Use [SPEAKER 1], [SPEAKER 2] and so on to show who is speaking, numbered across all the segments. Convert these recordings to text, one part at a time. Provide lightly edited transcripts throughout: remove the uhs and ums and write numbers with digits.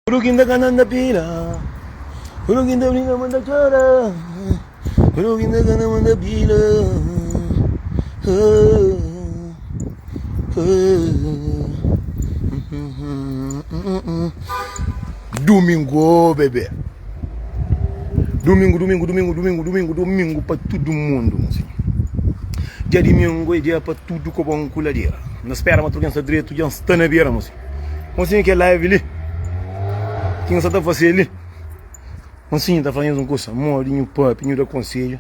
[SPEAKER 1] Huruginda gananda pila, huruginda brinda manda chora, huruginda gana manda pila. Domingo, bebê. Domingo para todo mundo, assim. Dia de domingo é dia para tudo que bom culadeira. Não espera uma turquinha direito, já está na beira, moço. Mocinho que é live ali. Quem só está fazendo ali? Mocinho está fazendo um curso, morinho, papinho da conselho.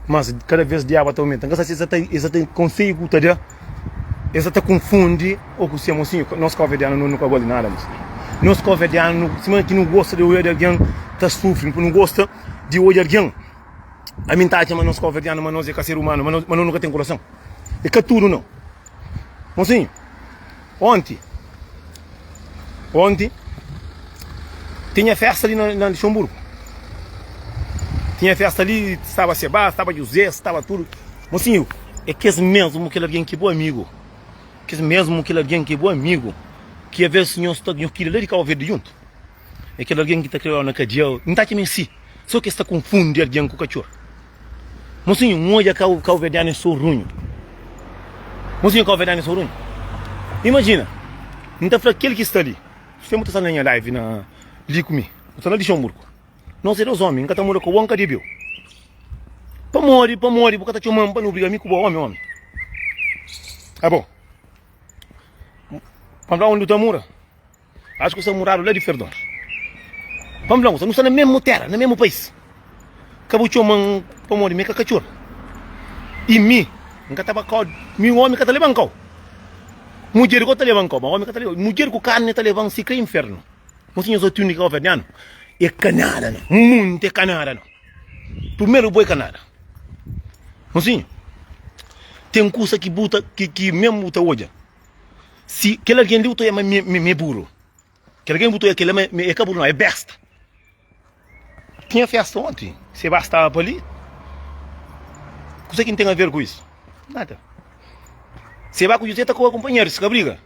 [SPEAKER 1] Mas cada vez o diabo está aumentando. Essa tem conselho que está já. Essa está confunde ou com o mocinho. Nós convidamos não gosta de nada, moço. Nós convidamos, se que não gosta de olhar de alguém, está sofrendo, não gosta de olhar de alguém. A minha tá chamando nós convidamos, mas nós é ser humano, mas nós nunca tem coração. É que tudo não. Mocinho, ontem tinha festa ali na Luxemburgo. Tinha festa ali, estava Sebá, estava José, estava tudo. Mocinho, é que esse mesmo que alguém que é bom amigo. Que esse mesmo que alguém que é bom amigo. Que é ver o senhor está de ali de Cabo Verde junto. É que alguém que está criando na cadeia. Não está aqui si. Só que está confundindo alguém com o cachorro. Mocinho, um olha Cabo Verde é sorrunho. Mocinho, Cabo Verde é sorrunho. Imagina, não está aquele que está ali. Você está fazendo a live na ali comigo. Está na Luxemburgo. Nós somos homens, nunca estamos com o Wanka de Bill. Para morrer, porque está chamando para não brigar comigo com o homem. Ah, bom. Vamos lá onde está mora. Acho que você moraram lá de Ferdão. Vamos lá, não está na mesma terra, no mesmo país. Acabou de chamar para morrer, me cachorro. E nunca estava com o homem que está levando com. Mulher que está levando com, homem que está levando. Mulher com carne está levando se crê inferno. Mocinho, sou túnica governiano. É canada, não. Muito é canada, não. Primeiro boi canada. Mocinho, tem um curso que buta, que mesmo buta hoje. Se aquele alguém luta é me burro. Aquele alguém buta é aquele é caburo, não, é besta. Tinha festa ontem. Você bastava para ali. Você que não tem a ver com isso? Nada. Você vai com o José, está com o companheiro, se briga.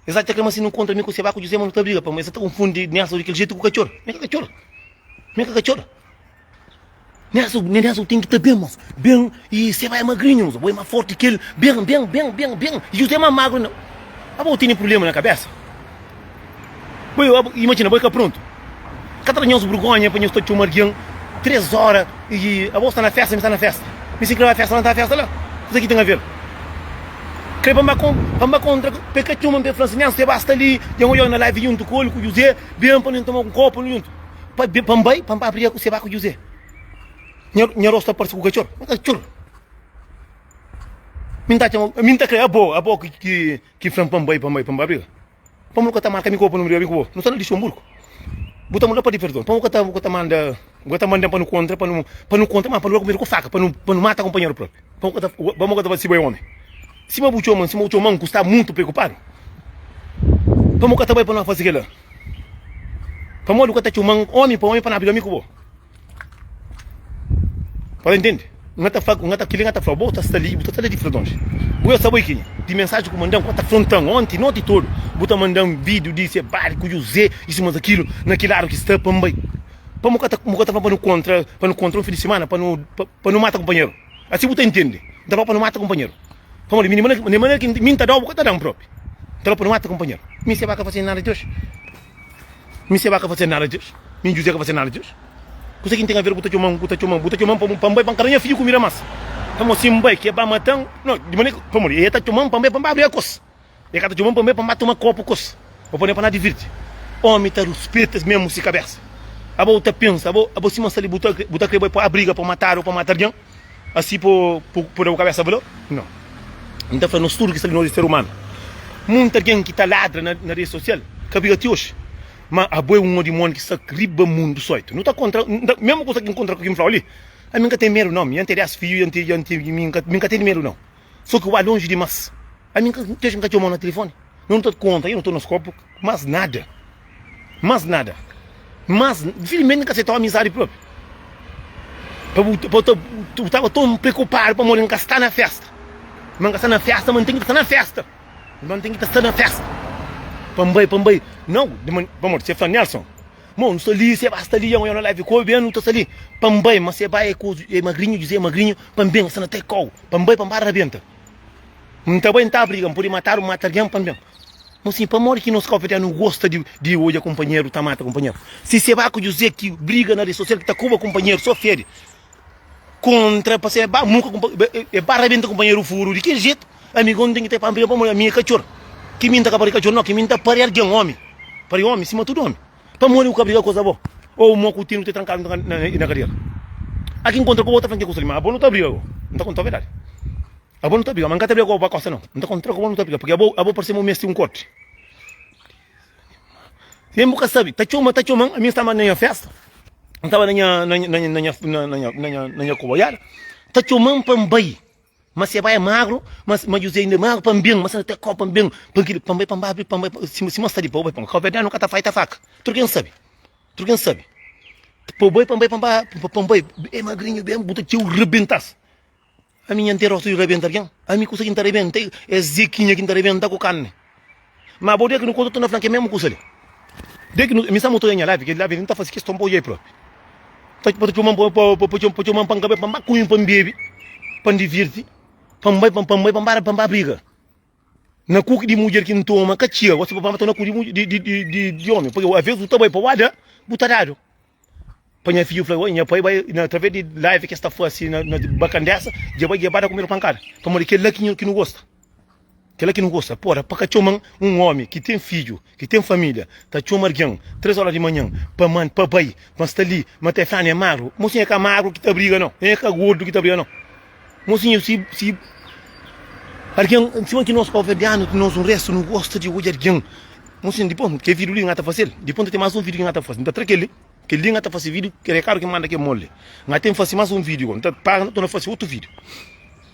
[SPEAKER 1] Exato, que assim não contra mim, você vai com o José, mas não está briga, mas você está confundindo nessa daquele jeito com o cachorro. Como é que cachorro? Nessa tem que estar bem, moço. Bem, e você vai magrinho, moço. Vai mais forte que ele. Bem. E o José é mais magro, não. A boa tem problema na cabeça. Imagina, vai ficar pronto. Catarnhos vergonha, para nós estar chamando alguém 3 horas e a boa está na festa, me está na festa. Me se que vai festa, não está na festa lá. Isso aqui tem a ver. Vamos contra Pikachu, mas Francinha, você basta ali, eu olho na live junto com o José, bem para não tomar um copo junto. Para abrir com o Seba com o José. Minha rosta parece com o cachorro. Minta que é boa que fran Pambai abrir. Vamos que tá marca mi copo no meu amigo. Não está no Luxemburgo. Botamos lá para de perdão. Vamos que tá manda para no contra, mas para não comer com faca, para não matar companheiro próprio. Vamos que tá se vai homem. Se o Choman está muito preocupado, vamos que para não fazer aquilo. Vamos que tá homem para não abrir amigo. Para entender? Não está falando, está ali de fredões. Eu sabia que de mensagem que mandamos, está frontando ontem, noite todo. Bota mandando um vídeo disso, barco, José, isso mas aquilo, naquele área que está também. Vamos que tá para não contra um fim de semana, para não matar companheiro. Assim você entende? Dá para não matar companheiro. Vamos ali, nem que minta dá o que tá dando próprio. Então para não matar companheiro. Me se vai fazer nada de Deus. Me José que fazer nada de Deus. Você que tem a ver com o chamando para carinha filho com mira massa. Estamos assim bem que é para matar. Não, de maneira, vamos ali, está chamando para abrir a coisa. Ele está chamando para matar uma copa coisa. Ou para não divertir. Homem tá respeita mesmo se cabeça. A boa tá pensa, a boa cima ali botar que vai para a briga para matar ou para matar alguém. Assim por a cabeça valeu? Não. Então foi no estudo que está no ser humano. Muita gente que está ladra na rede social, que briga até hoje. Mas a boa um de mundo que está riba mundo soito. Não está contra, mesmo coisa que encontra com quem fala ali. A mim nunca tem medo não, me interessa filho, nunca tem medo não. Só que eu vou longe demais. A mim nunca tinha mão no telefone. Não estou conta, eu não estou nos copos, mas nada. Mas, infelizmente nunca se toma amizade própria. Eu estava tão preocupado para morrer, nunca estar na festa. Mas está na festa, mas tem que estar na festa. Pambai. Não, vamos, você fala Nelson. Mano, estou ali, você basta ali, eu na live, não estou ali. Pambai, mas você vai é magrinho, dizer magrinho, pambem, você não tem col. Pambai, arrebenta. Não tá bem, tá brigando, por matar alguém, pambem. Mas sim, para morrer que não se confia, não gosta de hoje, companheiro, tá mata, companheiro. Se você vai dizer que briga na rede social, que tá com o companheiro, só fere. Contra, para ser arrebenta, companheiro, furo, de que jeito? Amigo, não tem que ter para a minha cachorro. Que minta para cachorro, não, que minta para alguém, homem. Para homem, cima tudo homem. Para morrer o cabelo, coisa boa. Ou o moco tino te trancado na carreira. Aqui encontra com outra franquia, mas a boa não tá brigando. Não está contando a verdade. A boa não tá brigando, mas não está brigando com a costa, não. Não está contando com a boa não tá brigando, porque a boa parece um mês de um corte. Você nunca sabe, tá chumando, a minha estava na minha festa. Não estava na minha coboiada. Tá chumando pambai. Mas você vai magro, mas você ainda magro, pambem, mas você até copa pambem. Pambai, se mostra de povo, a verdade nunca tá feita faca. Tu quem sabe? Pambai, é magrinho, bem, buta tio rebentas. A minha inteira sou rebentar, a minha coisa que não rebenta, é ziquinha que não rebenta com carne. Mas a boa que não conta na franquia mesmo coisa ali. Desde que me chama na live, que live não tá fazendo questão boa aí próprio. Tá para tu man pancabe pamba com um pambebi, pandivirti, pambai briga. Na cuca de mulher que não toma, catia, você vai matar na cuca de homem, porque às vezes o tabai para o butadado. Põe filho falou, minha pai vai na através de live que está assim na bacandessa, já vai levar a comer pancada. Como aquele lá que não gosta. Aquela que não gosta, porra, para chamar um homem que tem filho, que tem família, tá chamando alguém, 3 horas de manhã, para mãe, para pai, mas tá ali, mas tá falando é magro, mocinho é que é magro que tá briga não, é que é gordo que tá briga não. Mocinho, se alguém, se que nós converdiano, que nós o resto não gosta de hoje alguém, mocinho, depois, que vídeo linha tá fazendo, depois tem mais um vídeo que tá fazendo, tá tranquilo, que linha tá fazendo vídeo, que é caro que manda que mole, mas tem fazer mais um vídeo, tá pagando, tô não fazer outro vídeo.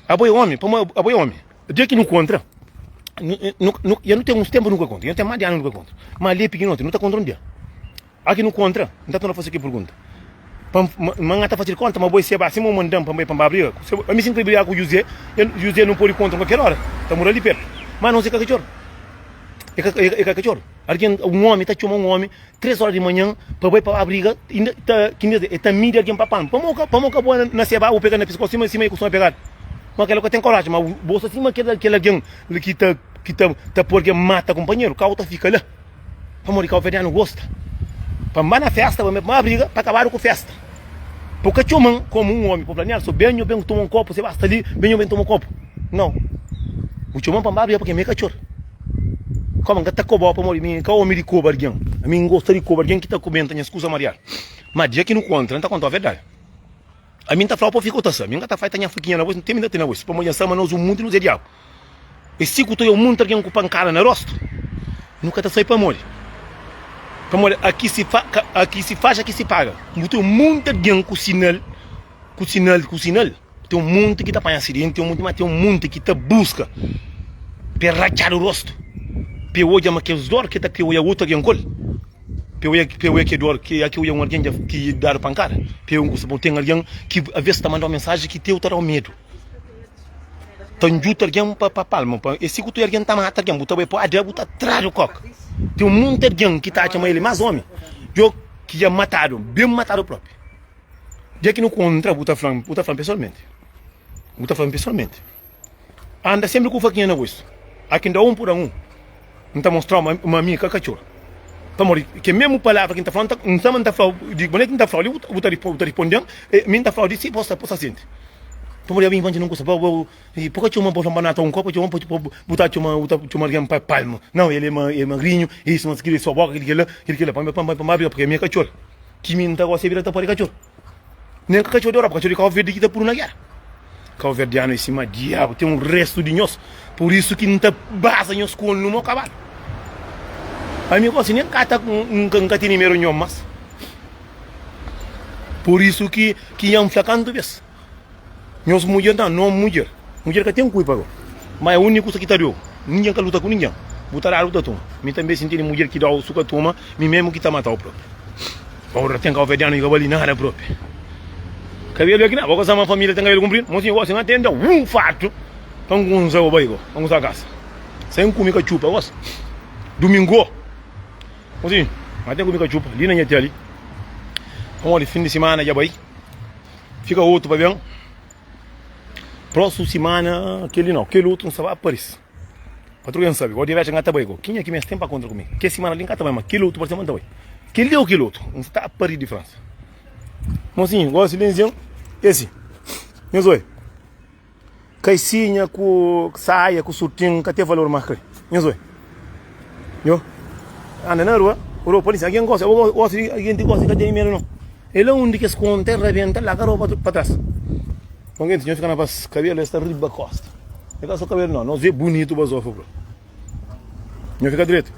[SPEAKER 1] Aboy homem, aboy homem, dia que não contra. Eu não tenho uns tempos nunca contra, eu tenho mais de ano nunca contra. Mas ali é pequeno, não está contra um dia. Aqui não contra, não está fazer que pergunta. Mas está fazendo conta, mas vou ser assim, vou mandar para abrir. Eu me sinto brigar com o José não pode contra qualquer hora, está morando ali perto. Mas não sei o que é cachorro. É cachorro. Um homem está chamando um homem, 3 horas de manhã, para a briga, está mídia alguém para pão. Para moca boa na seba, ou pegar na piscina, cima e costuma pegar. Mas aquela que tem coragem, mas você assim, aquele alguém que tá porque mata companheiro, o outra fica lá. Para morrer, o velho não gosta. Para na festa, para briga, para acabar com a festa. Porque chamam como um homem, para planear, só bem tomar um copo, você basta ali, bem tomar um copo. Não. O chamam para briga porque é meio cachorro. Como que tá cobrando para morrer, mim, que homem de cobra alguém. A mim gosta de cobra alguém que tá comendo, escusa Maria. Mas dia que não conta, não tá contando a verdade. A mim tá falando para ficar outra, a mim tá feita minha fiquinha na voz, não tem nada na voz, para amanhã sama nós o mundo e nos diabo. E se que eu muito alguém com pancada na rosto, nunca tá saindo para morrer. Para morrer, aqui se faz, aqui se paga. Tem um monte de alguém com sinal. Tem um monte que tá para acidente, tem um monte que tá busca para rachar o rosto. Para hoje mas que os dor que tá que o outro alguém col. Para que dor que aqui o alguém que dá pancada. Para tem alguém que às vezes tá mandando uma mensagem que tem o medo. Então juta alguém para palma, e se tu alguém tá mata alguém, botar para a botar atrás do coco. Tem um monte de alguém que tá chamando ele mais homem, eu que já mataram, bem matado próprio. Já que não contra, botar falando pessoalmente. Anda sempre com faquinha na voz. Aqui dá um por um. Não tá mostrando uma minha cachorro. Para morrer, que mesmo palavra que está falando, não está falando, de boneco que está falando, eu vou respondendo, mim está falando, se possa sentir. Para morrer, eu não gosto, porque tinha uma boa banana, um copo, tinha uma botar alguém para palmo. Não, ele é magrinho, isso, mas aquele sua boca, aquele para porque é minha cachorro. Que me não está gostando de virar para cachorro. Nem cachorro de Europa, cachorro de Cabo Verde que está por uma guerra. Cabo Verdeano em cima, diabo, tem um resto de nós, por isso que não está base nós com o meu cavalo. A minha coisa nem cata nunca tem número nenhum mais. Por isso que é um flacando vez. Nós mulher não mulher que tem um cuidado. Mas é o único que está deu. Ninguém que luta com ninguém. Botar a luta toma. Me também senti mulher que dá o suco toma, me mesmo que está matando o próprio. Agora tem que o velho e cabelo nada próprio. Cabelo aqui não, vou casar uma família tem que cumprir. Mas eu gosto de atender fato. Vamos usar o bairro, vamos usar a casa. Sem comer que chupa, gosto. domingo. Assim, mas tem comigo a chupa, ali na minha ali. Olha, fim de semana já vai. Fica outro, vai bem? Próxima semana, aquele outro não sabe a Paris. Patrulha não sabe, agora de viagem a Tabago. Quem é que me tem para contra comigo? Que semana ali em Catabai, mas aquele outro para semana também. Aquele outro, não está a Paris de França. Mocinho, agora silêncio, esse. Meus oi. Caicinha com saia, com surtinho, que tem valor mais caro. Meus oi. Yo. Anda na rua, o polícia, alguém gosta, alguém gosta de dinheiro não. Ele é um de que se conta, rebenta, lá caro para trás. Alguém tinha ficado na paz, cabelo está riba costa. É só cabelo não vê bonito o basofo, bro. Não fica direito.